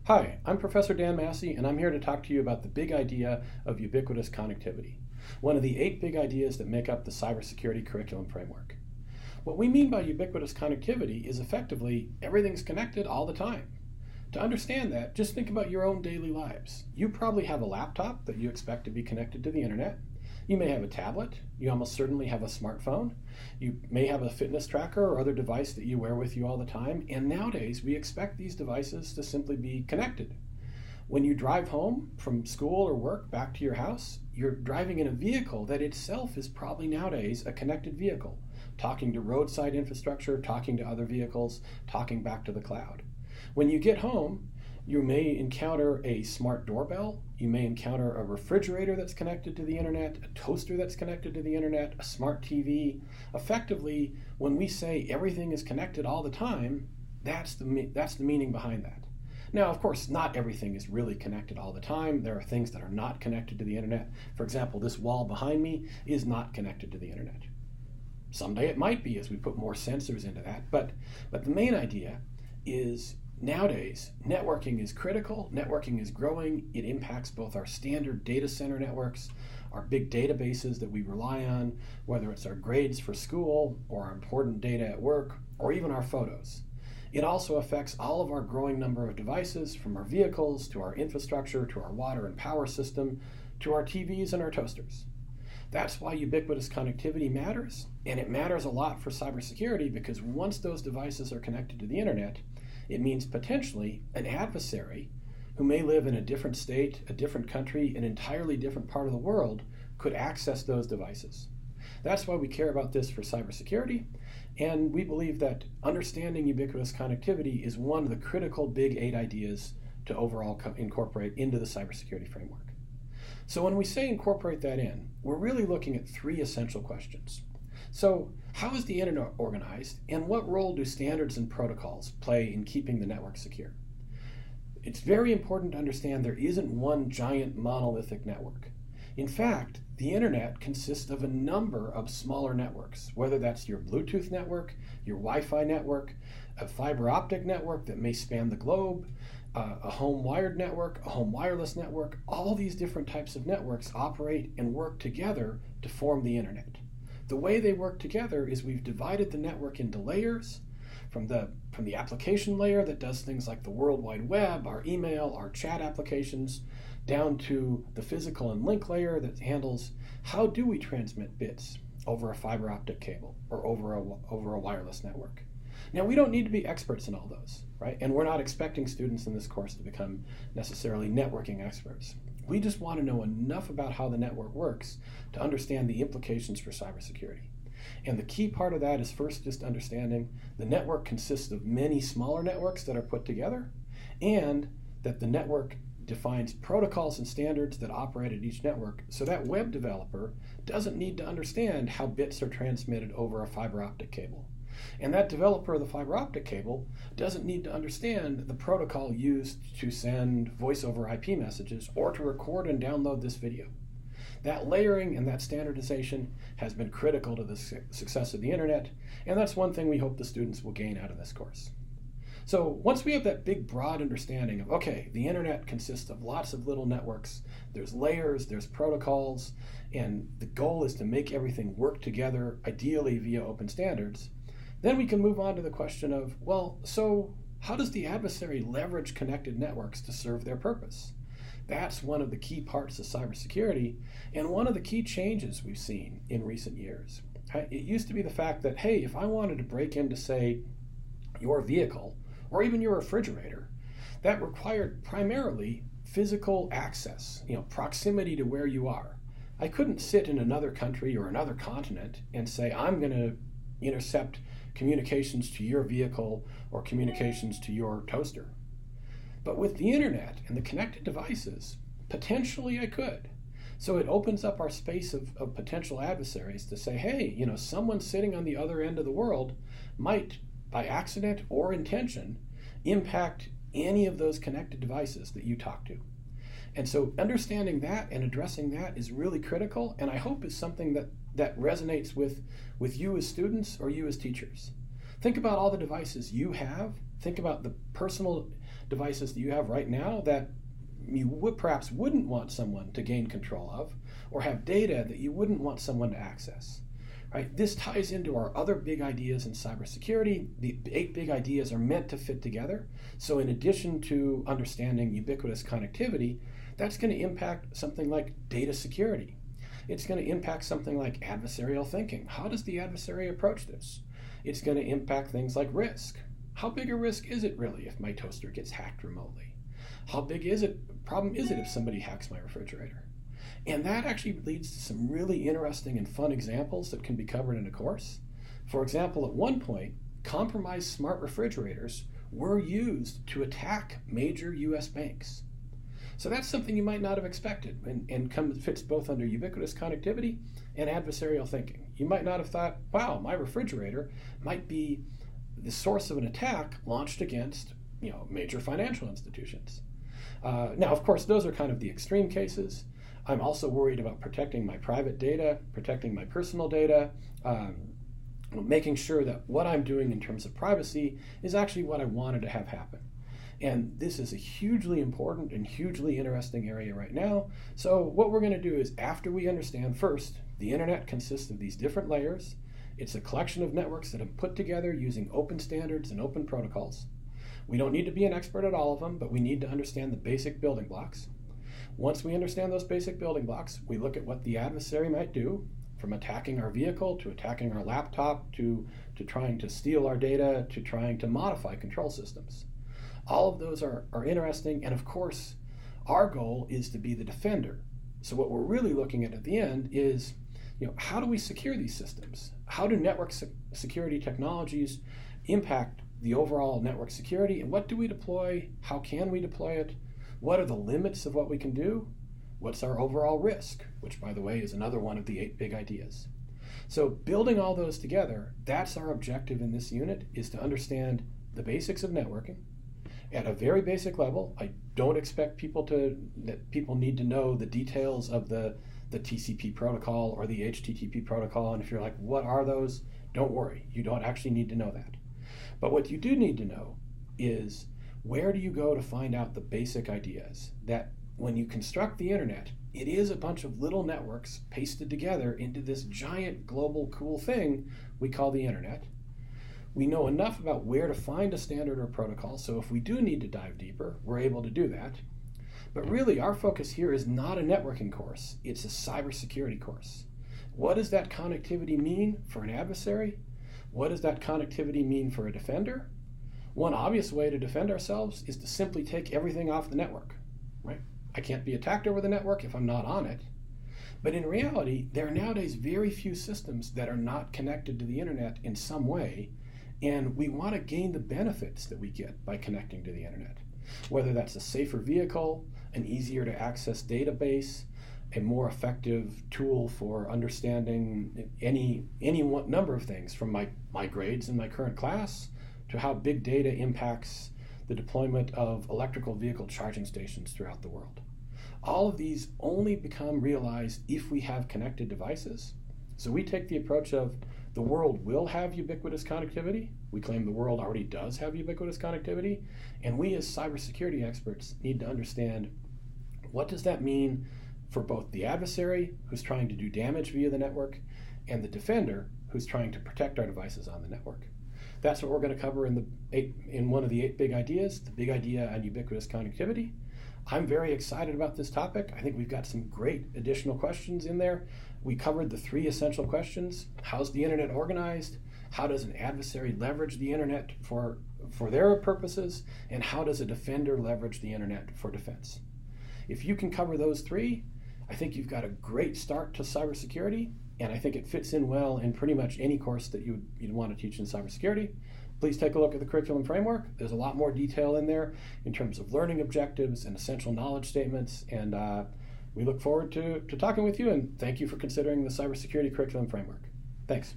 Hi, I'm Professor Dan Massey, and I'm here to talk to you about the big idea of ubiquitous connectivity, one of the 8 big ideas that make up the cybersecurity curriculum framework. What we mean by ubiquitous connectivity is effectively everything's connected all the time. To understand that, just think about your own daily lives. You probably have a laptop that you expect to be connected to the internet. You may have a tablet. You almost certainly have a smartphone. You may have a fitness tracker or other device that you wear with you all the time. And nowadays, we expect these devices to simply be connected. When you drive home from school or work back to your house, you're driving in a vehicle that itself is probably nowadays a connected vehicle, talking to roadside infrastructure, talking to other vehicles, talking back to the cloud. When you get home, you may encounter a smart doorbell, you may encounter a refrigerator that's connected to the internet, a toaster that's connected to the internet, a smart TV. Effectively, when we say everything is connected all the time, that's the meaning behind that. Now, of course, not everything is really connected all the time. There are things that are not connected to the internet. For example, this wall behind me is not connected to the internet. Someday it might be as we put more sensors into that, but the main idea is nowadays, networking is critical, networking is growing, it impacts both our standard data center networks, our big databases that we rely on, whether it's our grades for school or our important data at work, or even our photos. It also affects all of our growing number of devices, from our vehicles to our infrastructure to our water and power system to our TVs and our toasters. That's why ubiquitous connectivity matters, and it matters a lot for cybersecurity because once those devices are connected to the internet, it means potentially an adversary who may live in a different state, a different country, an entirely different part of the world could access those devices. That's why we care about this for cybersecurity, and we believe that understanding ubiquitous connectivity is one of the critical big 8 ideas to overall incorporate into the cybersecurity framework. So when we say incorporate that in, we're really looking at 3 essential questions. So, how is the internet organized, and what role do standards and protocols play in keeping the network secure? It's very important to understand there isn't one giant monolithic network. In fact, the internet consists of a number of smaller networks, whether that's your Bluetooth network, your Wi-Fi network, a fiber optic network that may span the globe, a home wired network, a home wireless network. All these different types of networks operate and work together to form the internet. The way they work together is we've divided the network into layers, from the application layer that does things like the World Wide Web, our email, our chat applications, down to the physical and link layer that handles how do we transmit bits over a fiber optic cable or over a wireless network. Now, we don't need to be experts in all those, right? And we're not expecting students in this course to become necessarily networking experts. We just want to know enough about how the network works to understand the implications for cybersecurity. And the key part of that is first just understanding the network consists of many smaller networks that are put together, and that the network defines protocols and standards that operate at each network, so that web developer doesn't need to understand how bits are transmitted over a fiber optic cable. And that developer of the fiber optic cable doesn't need to understand the protocol used to send voice over IP messages or to record and download this video. That layering and that standardization has been critical to the success of the internet, and that's one thing we hope the students will gain out of this course. So once we have that big broad understanding of, okay, the internet consists of lots of little networks, there's layers, there's protocols, and the goal is to make everything work together, ideally via open standards, then we can move on to the question of, well, so how does the adversary leverage connected networks to serve their purpose? That's one of the key parts of cybersecurity, and one of the key changes we've seen in recent years. It used to be the fact that, hey, if I wanted to break into, say, your vehicle, or even your refrigerator, that required primarily physical access, proximity to where you are. I couldn't sit in another country or another continent and say, I'm going to intercept communications to your vehicle or communications to your toaster. But with the internet and the connected devices, potentially I could. So it opens up our space of potential adversaries to say, hey, someone sitting on the other end of the world might, by accident or intention, impact any of those connected devices that you talk to. And so understanding that and addressing that is really critical, and I hope is something that resonates with you as students or you as teachers. Think about all the devices you have. Think about the personal devices that you have right now that you perhaps wouldn't want someone to gain control of, or have data that you wouldn't want someone to access. Right? This ties into our other big ideas in cybersecurity. The 8 big ideas are meant to fit together. So in addition to understanding ubiquitous connectivity, that's going to impact something like data security. It's going to impact something like adversarial thinking. How does the adversary approach this? It's going to impact things like risk. How big a risk is it really if my toaster gets hacked remotely? How big problem is it if somebody hacks my refrigerator? And that actually leads to some really interesting and fun examples that can be covered in a course. For example, at one point, compromised smart refrigerators were used to attack major US banks. So that's something you might not have expected, and fits both under ubiquitous connectivity and adversarial thinking. You might not have thought, wow, my refrigerator might be the source of an attack launched against major financial institutions. Now, of course, those are kind of the extreme cases. I'm also worried about protecting my private data, protecting my personal data, making sure that what I'm doing in terms of privacy is actually what I wanted to have happen. And this is a hugely important and hugely interesting area right now. So what we're going to do is, after we understand first, the internet consists of these different layers. It's a collection of networks that have put together using open standards and open protocols. We don't need to be an expert at all of them, but we need to understand the basic building blocks. Once we understand those basic building blocks, we look at what the adversary might do, from attacking our vehicle to attacking our laptop to trying to steal our data to trying to modify control systems. All of those are interesting, and of course, our goal is to be the defender. So what we're really looking at the end is, how do we secure these systems? How do network security technologies impact the overall network security, and what do we deploy? How can we deploy it? What are the limits of what we can do? What's our overall risk? Which, by the way, is another one of the 8 big ideas. So building all those together, that's our objective in this unit, is to understand the basics of networking. At a very basic level, I don't expect people need to know the details of the TCP protocol or the HTTP protocol. And if you're like, what are those? Don't worry, you don't actually need to know that. But what you do need to know is, where do you go to find out the basic ideas? That when you construct the internet, it is a bunch of little networks pasted together into this giant global cool thing we call the internet. We know enough about where to find a standard or protocol, so if we do need to dive deeper, we're able to do that. But really, our focus here is not a networking course, it's a cybersecurity course. What does that connectivity mean for an adversary? What does that connectivity mean for a defender? One obvious way to defend ourselves is to simply take everything off the network, right? I can't be attacked over the network if I'm not on it. But in reality, there are nowadays very few systems that are not connected to the internet in some way, and we want to gain the benefits that we get by connecting to the internet. Whether that's a safer vehicle, an easier to access database, a more effective tool for understanding any number of things, from my grades in my current class to how big data impacts the deployment of electrical vehicle charging stations throughout the world. All of these only become realized if we have connected devices. So we take the approach of, the world will have ubiquitous connectivity. We claim the world already does have ubiquitous connectivity. And we as cybersecurity experts need to understand, what does that mean for both the adversary, who's trying to do damage via the network, and the defender, who's trying to protect our devices on the network. That's what we're going to cover in one of the 8 big ideas, the big idea on ubiquitous connectivity. I'm very excited about this topic. I think we've got some great additional questions in there. We covered the 3 essential questions. How's the internet organized? How does an adversary leverage the internet for their purposes? And how does a defender leverage the internet for defense? If you can cover those 3, I think you've got a great start to cybersecurity, and I think it fits in well in pretty much any course that you'd want to teach in cybersecurity. Please take a look at the curriculum framework. There's a lot more detail in there in terms of learning objectives and essential knowledge statements, and we look forward to talking with you, and thank you for considering the cybersecurity curriculum framework. Thanks.